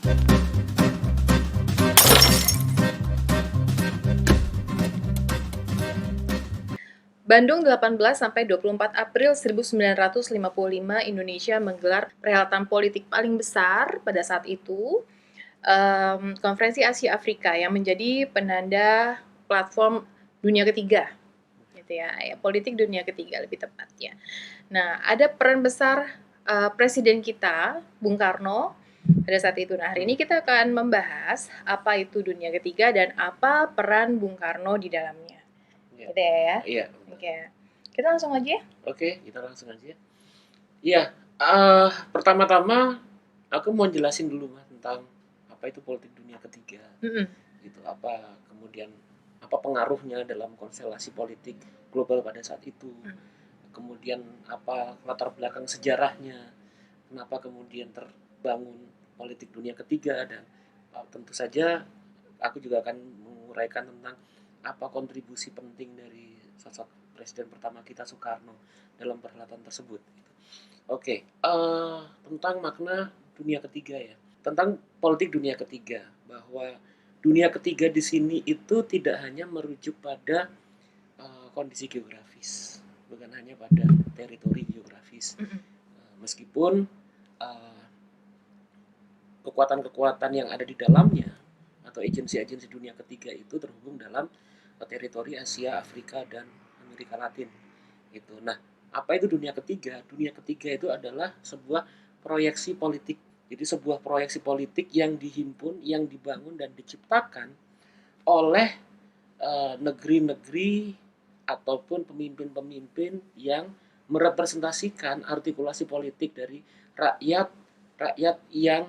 Bandung 18-24 April 1955 Indonesia menggelar perhelatan politik paling besar pada saat itu, Konferensi Asia Afrika yang menjadi penanda platform dunia ketiga, gitu ya, politik dunia ketiga lebih tepatnya. Nah, ada peran besar Presiden kita, Bung Karno, pada saat itu. Nah, hari ini kita akan membahas apa itu dunia ketiga dan apa peran Bung Karno di dalamnya. Iya. Gitu ya? Iya. Oke. Kita langsung aja ya? Oke, kita langsung aja. Iya, pertama-tama aku mau jelasin dulu Mas tentang apa itu politik dunia ketiga. Gitu, kemudian apa pengaruhnya dalam konstelasi politik global pada saat itu. Kemudian apa latar belakang sejarahnya. Kenapa kemudian terbangun politik dunia ketiga, dan tentu saja aku juga akan menguraikan tentang apa kontribusi penting dari sosok presiden pertama kita Soekarno dalam perhelatan tersebut. Oke, tentang makna dunia ketiga ya. Tentang politik dunia ketiga, bahwa dunia ketiga di sini itu tidak hanya merujuk pada kondisi geografis, bukan hanya pada teritori geografis. Meskipun kekuatan-kekuatan yang ada di dalamnya atau agensi-agensi dunia ketiga itu terhubung dalam teritori Asia, Afrika, dan Amerika Latin. Gitu. Nah, apa itu dunia ketiga? Dunia ketiga itu adalah sebuah proyeksi politik. Jadi sebuah proyeksi politik yang dihimpun, yang dibangun dan diciptakan oleh negeri-negeri ataupun pemimpin-pemimpin yang merepresentasikan artikulasi politik dari rakyat yang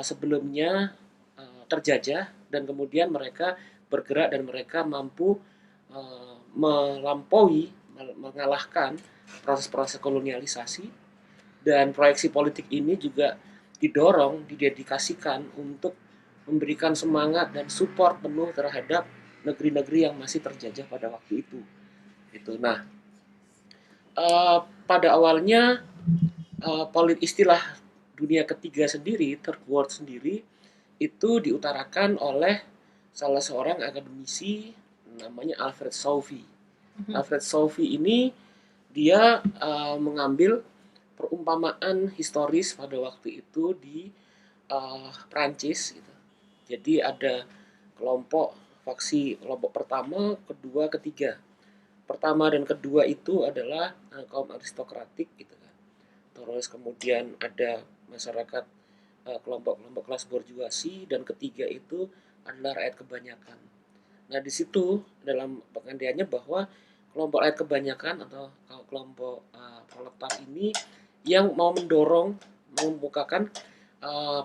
sebelumnya terjajah, dan kemudian mereka bergerak dan mereka mampu mengalahkan proses-proses kolonialisasi. Dan proyeksi politik ini juga didedikasikan untuk memberikan semangat dan support penuh terhadap negeri-negeri yang masih terjajah pada waktu itu. Nah, pada awalnya istilah dunia ketiga sendiri, third world sendiri, itu diutarakan oleh salah seorang akademisi namanya Alfred Sauvy. Alfred Sauvy ini dia mengambil perumpamaan historis pada waktu itu di Prancis gitu. Jadi ada faksi kelompok pertama, kedua, ketiga. Pertama dan kedua itu adalah kaum aristokratik gitu kan. Terus kemudian ada masyarakat kelompok-kelompok kelas borjuasi, dan ketiga itu adalah rakyat kebanyakan. Nah, di situ dalam pengandiannya bahwa kelompok rakyat kebanyakan atau kelompok proletar ini yang mau membukakan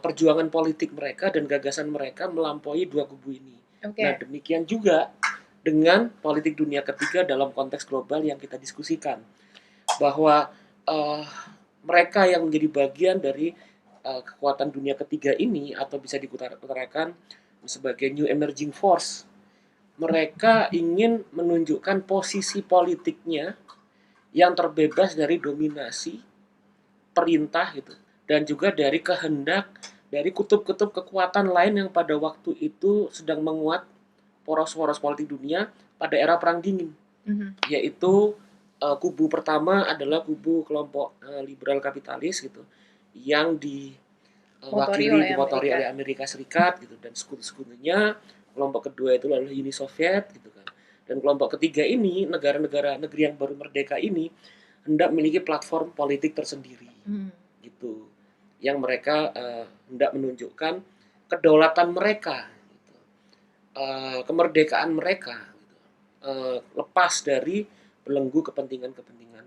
perjuangan politik mereka dan gagasan mereka melampaui dua kubu ini. Nah, demikian juga dengan politik dunia ketiga dalam konteks global yang kita diskusikan, bahwa mereka yang menjadi bagian dari kekuatan dunia ketiga ini, atau bisa diutarakan sebagai new emerging force, mereka ingin menunjukkan posisi politiknya yang terbebas dari dominasi perintah gitu, dan juga dari kehendak dari kutub-kutub kekuatan lain yang pada waktu itu sedang menguat poros-poros politik dunia pada era Perang Dingin. Yaitu kubu pertama adalah kubu kelompok liberal kapitalis gitu, yang dimotori oleh Amerika Serikat gitu, dan sekutu-sekutunya. Kelompok kedua itu adalah Uni Soviet gitu kan. Dan kelompok ketiga ini, negeri yang baru merdeka ini hendak memiliki platform politik tersendiri gitu, yang mereka hendak menunjukkan kedaulatan mereka gitu, kemerdekaan mereka gitu, lepas dari belenggu kepentingan-kepentingan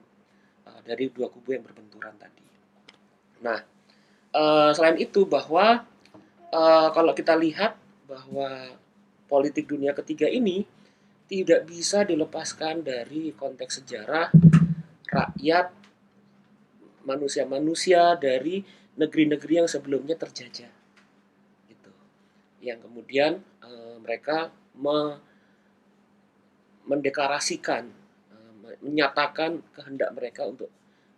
dari dua kubu yang berbenturan tadi. Nah, selain itu bahwa kalau kita lihat bahwa politik dunia ketiga ini tidak bisa dilepaskan dari konteks sejarah rakyat, manusia-manusia dari negeri-negeri yang sebelumnya terjajah gitu, yang kemudian mereka mendeklarasikan, menyatakan kehendak mereka untuk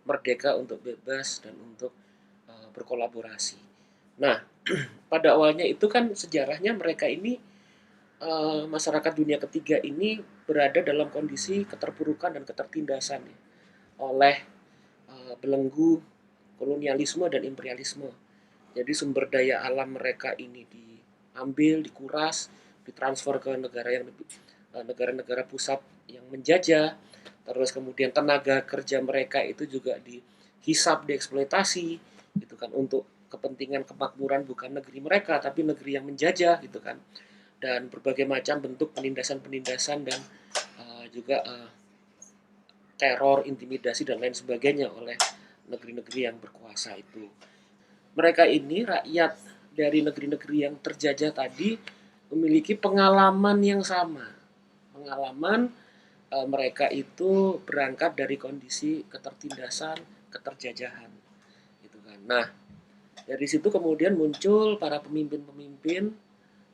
merdeka, untuk bebas, dan untuk berkolaborasi. Nah, pada awalnya itu kan sejarahnya mereka ini, masyarakat dunia ketiga ini berada dalam kondisi keterpurukan dan ketertindasan ya, oleh, belenggu kolonialisme dan imperialisme. Jadi sumber daya alam mereka ini diambil, dikuras, ditransfer ke negara yang lebih negara-negara pusat yang menjajah. Terus kemudian tenaga kerja mereka itu juga dihisap, dieksploitasi gitu kan untuk kepentingan kemakmuran bukan negeri mereka tapi negeri yang menjajah gitu kan. Dan berbagai macam bentuk penindasan-penindasan dan juga teror, intimidasi dan lain sebagainya oleh negeri-negeri yang berkuasa itu. Mereka ini rakyat dari negeri-negeri yang terjajah tadi memiliki pengalaman yang sama. Pengalaman mereka itu berangkat dari kondisi ketertindasan, keterjajahan, gitu kan. Nah, dari situ kemudian muncul para pemimpin-pemimpin,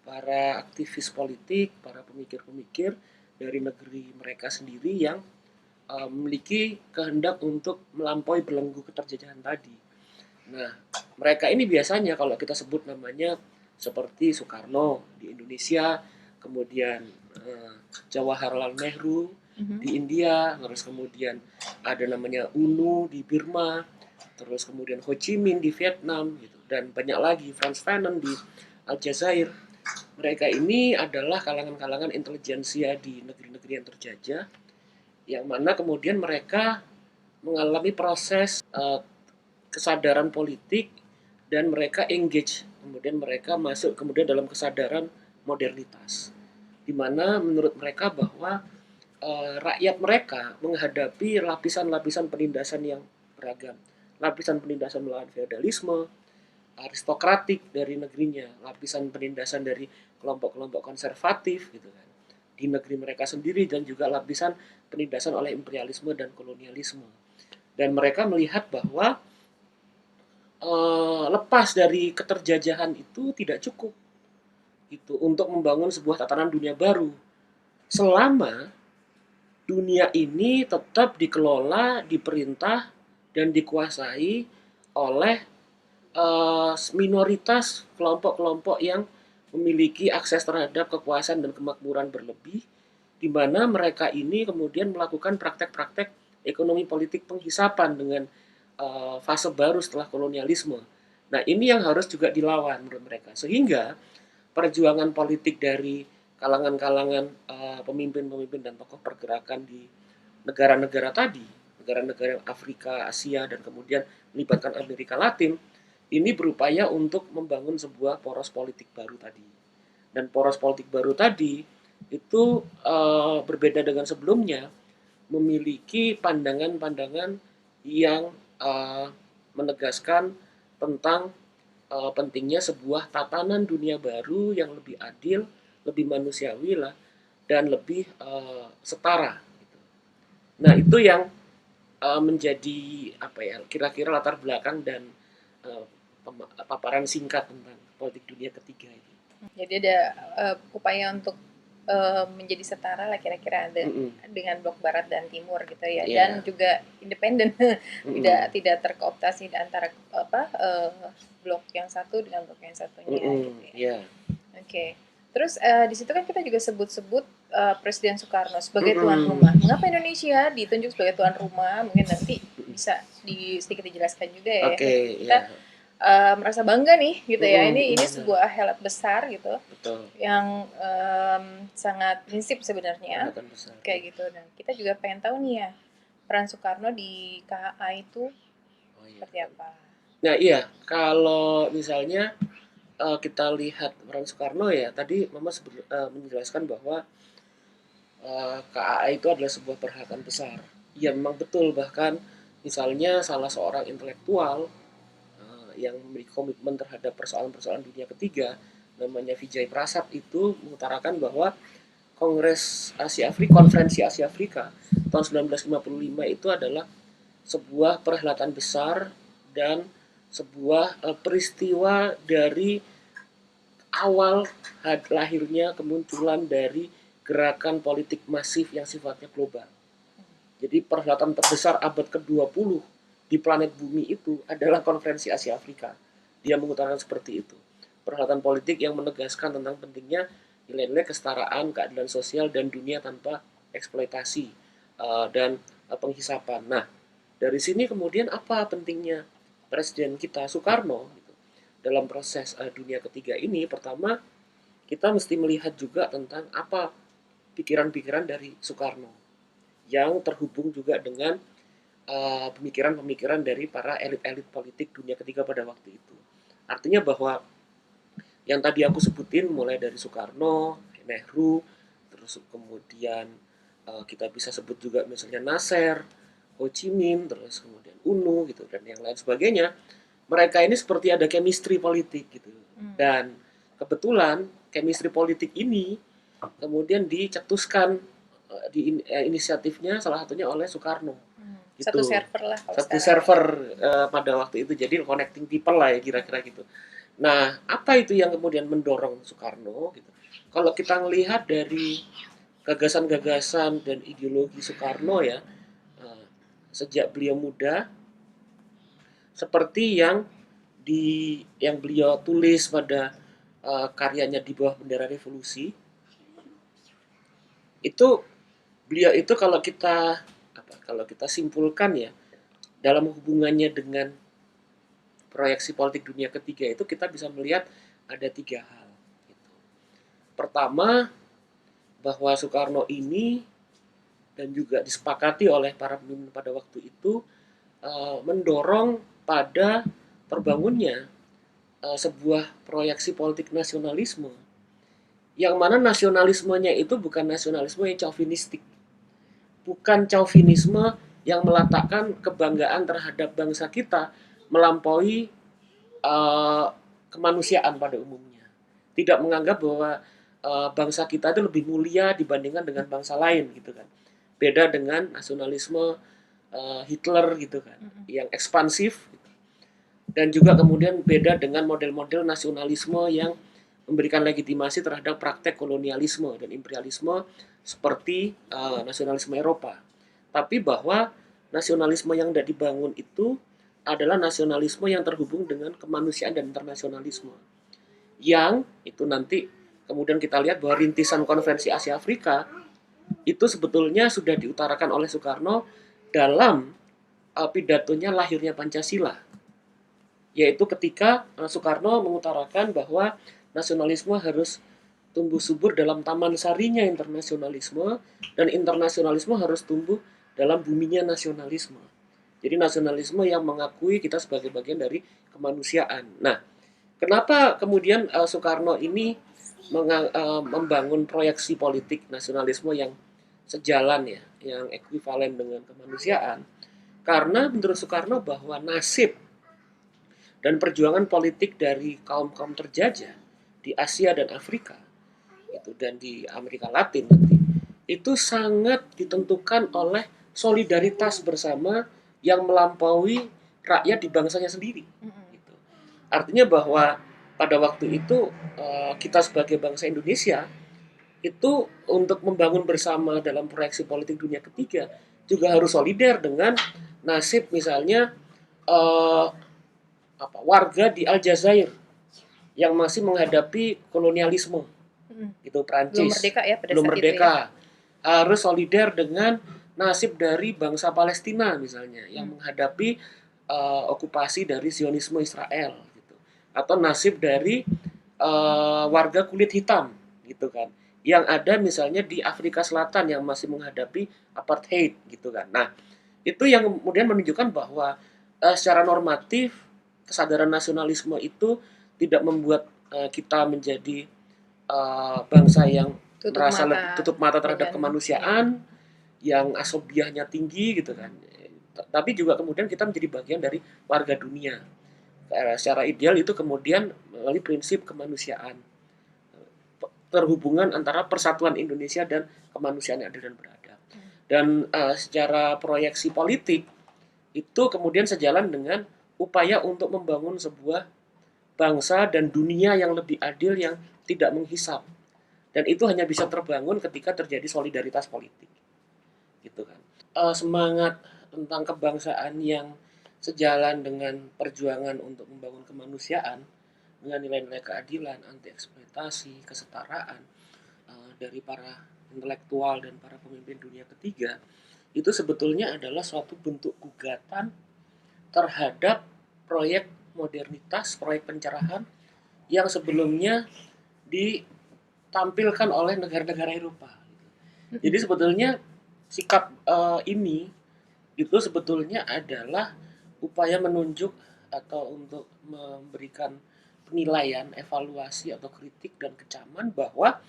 para aktivis politik, para pemikir-pemikir dari negeri mereka sendiri yang memiliki kehendak untuk melampaui belenggu keterjajahan tadi. Nah, mereka ini biasanya kalau kita sebut namanya seperti Soekarno di Indonesia, kemudian Jawaharlal Nehru di India, terus kemudian ada namanya UNU di Burma, terus kemudian Ho Chi Minh di Vietnam, gitu, dan banyak lagi Frantz Fanon di Aljazair. Mereka ini adalah kalangan-kalangan intelijensia di negeri-negeri yang terjajah, yang mana kemudian mereka mengalami proses kesadaran politik dan mereka engage, kemudian mereka masuk kemudian dalam kesadaran modernitas, di mana menurut mereka bahwa rakyat mereka menghadapi lapisan-lapisan penindasan yang beragam, lapisan penindasan melawan feodalisme, aristokratik dari negerinya, lapisan penindasan dari kelompok-kelompok konservatif gitu kan di negeri mereka sendiri, dan juga lapisan penindasan oleh imperialisme dan kolonialisme. Dan mereka melihat bahwa lepas dari keterjajahan itu tidak cukup itu untuk membangun sebuah tatanan dunia baru selama dunia ini tetap dikelola, diperintah dan dikuasai oleh minoritas kelompok-kelompok yang memiliki akses terhadap kekuasaan dan kemakmuran berlebih, di mana mereka ini kemudian melakukan praktek-praktek ekonomi politik penghisapan dengan fase baru setelah kolonialisme. Nah, ini yang harus juga dilawan menurut mereka. Sehingga perjuangan politik dari kalangan-kalangan pemimpin-pemimpin dan tokoh pergerakan di negara-negara tadi, negara-negara Afrika, Asia, dan kemudian melibatkan Amerika Latin, ini berupaya untuk membangun sebuah poros politik baru tadi. Dan poros politik baru tadi itu berbeda dengan sebelumnya, memiliki pandangan-pandangan yang menegaskan tentang pentingnya sebuah tatanan dunia baru yang lebih adil, lebih manusiawi lah, dan lebih setara. Nah, itu yang menjadi apa ya, kira-kira latar belakang dan uh, paparan singkat tentang politik dunia ketiga itu. Jadi ada upaya untuk menjadi setara lah kira-kira dengan blok barat dan timur gitu ya, dan juga independen, tidak terkooptasi antara blok yang satu dengan blok yang satunya gitu ya. Oke. Terus di situ kan kita juga sebut-sebut Presiden Soekarno sebagai tuan rumah. Mengapa Indonesia ditunjuk sebagai tuan rumah? Mungkin nanti bisa sedikit dijelaskan juga ya. Kita merasa bangga nih gitu ya. Ini sebuah helat besar gitu. Betul. Yang sangat prinsip sebenarnya. Kayak gitu. Dan kita juga pengen tahu nih ya, peran Soekarno di KHA itu seperti apa? Nah, iya, kalau misalnya kita lihat peran Soekarno ya, tadi Mama menjelaskan bahwa KAA itu adalah sebuah perhelatan besar. Ya memang betul, bahkan misalnya salah seorang intelektual yang memiliki komitmen terhadap persoalan-persoalan dunia ketiga, namanya Vijay Prasad, itu mengutarakan bahwa Konferensi Asia Afrika tahun 1955 itu adalah sebuah perhelatan besar dan sebuah peristiwa dari awal lahirnya kemunculan dari gerakan politik masif yang sifatnya global. Jadi perhelatan terbesar abad ke-20 di planet bumi itu adalah Konferensi Asia Afrika. Dia mengutarakan seperti itu. perhelatan politik yang menegaskan tentang pentingnya nilai-nilai kesetaraan, keadilan sosial, dan dunia tanpa eksploitasi dan penghisapan. Nah, dari sini kemudian apa pentingnya Presiden kita Soekarno gitu, dalam proses dunia ketiga ini? Pertama, kita mesti melihat juga tentang apa pikiran-pikiran dari Soekarno yang terhubung juga dengan pemikiran-pemikiran dari para elit-elit politik dunia ketiga pada waktu itu. Artinya bahwa yang tadi aku sebutin mulai dari Soekarno, Nehru, terus kemudian kita bisa sebut juga misalnya Nasser, Ho Chi Minh, terus kemudian UNU gitu dan yang lain sebagainya. Mereka ini seperti ada chemistry politik gitu. Dan kebetulan chemistry politik ini kemudian dicetuskan di inisiatifnya salah satunya oleh Soekarno. Gitu. Satu server lah. Satu server pada waktu itu, jadi connecting people lah ya kira-kira gitu. Nah, apa itu yang kemudian mendorong Soekarno gitu? Kalau kita melihat dari gagasan-gagasan dan ideologi Soekarno ya, sejak beliau muda, seperti yang beliau tulis pada karyanya Di Bawah Bendera Revolusi, itu beliau itu kalau kita simpulkan ya, dalam hubungannya dengan proyeksi politik dunia ketiga itu kita bisa melihat ada 3 hal. Gitu. Pertama, bahwa Soekarno ini dan juga disepakati oleh para pemimpin pada waktu itu mendorong pada terbangunnya sebuah proyeksi politik nasionalisme yang mana nasionalismenya itu bukan nasionalisme yang chauvinistik, bukan chauvinisme yang meletakkan kebanggaan terhadap bangsa kita melampaui kemanusiaan pada umumnya. Tidak menganggap bahwa bangsa kita itu lebih mulia dibandingkan dengan bangsa lain gitu kan. Beda dengan nasionalisme Hitler gitu kan, yang ekspansif gitu. Dan juga kemudian beda dengan model-model nasionalisme yang memberikan legitimasi terhadap praktek kolonialisme dan imperialisme seperti nasionalisme Eropa. Tapi bahwa nasionalisme yang tidak dibangun itu adalah nasionalisme yang terhubung dengan kemanusiaan dan internasionalisme. Yang itu nanti kemudian kita lihat bahwa rintisan Konferensi Asia Afrika itu sebetulnya sudah diutarakan oleh Soekarno dalam pidatonya lahirnya Pancasila. Yaitu ketika Soekarno mengutarakan bahwa nasionalisme harus tumbuh subur dalam taman sarinya internasionalisme, dan internasionalisme harus tumbuh dalam buminya nasionalisme. Jadi nasionalisme yang mengakui kita sebagai bagian dari kemanusiaan. Nah, kenapa kemudian Soekarno ini membangun proyeksi politik nasionalisme yang sejalan ya, yang ekuivalen dengan kemanusiaan? Karena menurut Soekarno bahwa nasib dan perjuangan politik dari kaum-kaum terjajah di Asia dan Afrika itu dan di Amerika Latin nanti itu sangat ditentukan oleh solidaritas bersama yang melampaui rakyat di bangsanya sendiri. Gitu. Artinya bahwa pada waktu itu kita sebagai bangsa Indonesia itu untuk membangun bersama dalam proyeksi politik dunia ketiga juga harus solider dengan nasib misalnya warga di Aljazair yang masih menghadapi kolonialisme gitu, Prancis belum merdeka ya pada belum saat merdeka itu ya? Harus solider dengan nasib dari bangsa Palestina misalnya yang menghadapi okupasi dari Zionisme Israel gitu, atau nasib dari warga kulit hitam gitu kan yang ada misalnya di Afrika Selatan yang masih menghadapi apartheid gitu kan. Nah, itu yang kemudian menunjukkan bahwa secara normatif kesadaran nasionalisme itu tidak membuat kita menjadi bangsa yang merasa tutup mata terhadap kemanusiaan, yang asobiahnya tinggi gitu kan. Tapi juga kemudian kita menjadi bagian dari warga dunia. Secara ideal itu kemudian melalui prinsip kemanusiaan, terhubungan antara persatuan Indonesia dan kemanusiaan yang adil dan beradab. Dan secara proyeksi politik itu kemudian sejalan dengan upaya untuk membangun sebuah bangsa dan dunia yang lebih adil, yang tidak menghisap. Dan itu hanya bisa terbangun ketika terjadi solidaritas politik. Gitu kan. Semangat tentang kebangsaan yang sejalan dengan perjuangan untuk membangun kemanusiaan dengan nilai-nilai keadilan, anti eksploitasi, kesetaraan dari para intelektual dan para pemimpin dunia ketiga, itu sebetulnya adalah suatu bentuk gugatan terhadap proyek modernitas, proyek pencerahan yang sebelumnya ditampilkan oleh negara-negara Eropa. Jadi sebetulnya sikap ini itu sebetulnya adalah upaya menunjuk atau untuk memberikan penilaian, evaluasi atau kritik dan kecaman bahwa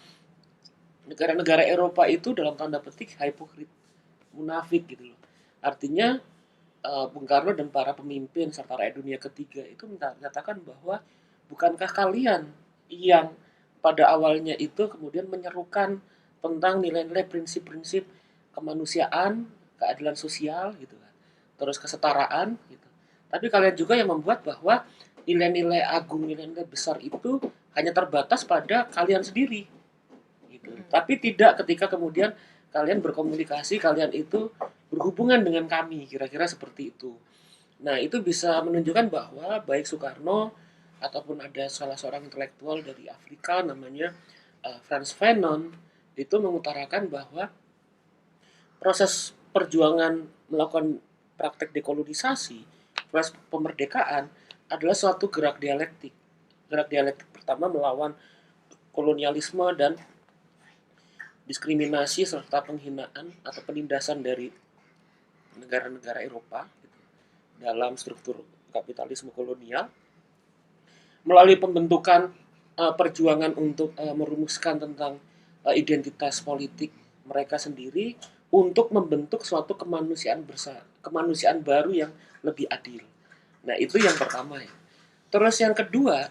negara-negara Eropa itu dalam tanda petik hipokrit, munafik gitu loh. Artinya Bung Karno dan para pemimpin serta rakyat dunia ketiga itu menyatakan bahwa bukankah kalian yang pada awalnya itu kemudian menyerukan tentang nilai-nilai prinsip-prinsip kemanusiaan, keadilan sosial gitu kan, terus kesetaraan gitu. Tapi kalian juga yang membuat bahwa nilai-nilai agung, nilai-nilai besar itu hanya terbatas pada kalian sendiri gitu. Tapi tidak ketika kemudian kalian berkomunikasi, kalian itu berhubungan dengan kami, kira-kira seperti itu. Nah, itu bisa menunjukkan bahwa baik Soekarno ataupun ada salah seorang intelektual dari Afrika namanya Frantz Fanon itu mengutarakan bahwa proses perjuangan melakukan praktek dekolonisasi, proses pemerdekaan adalah suatu gerak dialektik. Gerak dialektik pertama melawan kolonialisme dan diskriminasi serta penghinaan atau penindasan dari negara-negara Eropa gitu, dalam struktur kapitalisme kolonial melalui pembentukan perjuangan untuk merumuskan tentang identitas politik mereka sendiri untuk membentuk suatu kemanusiaan baru yang lebih adil. Nah, itu yang pertama ya. Terus yang kedua,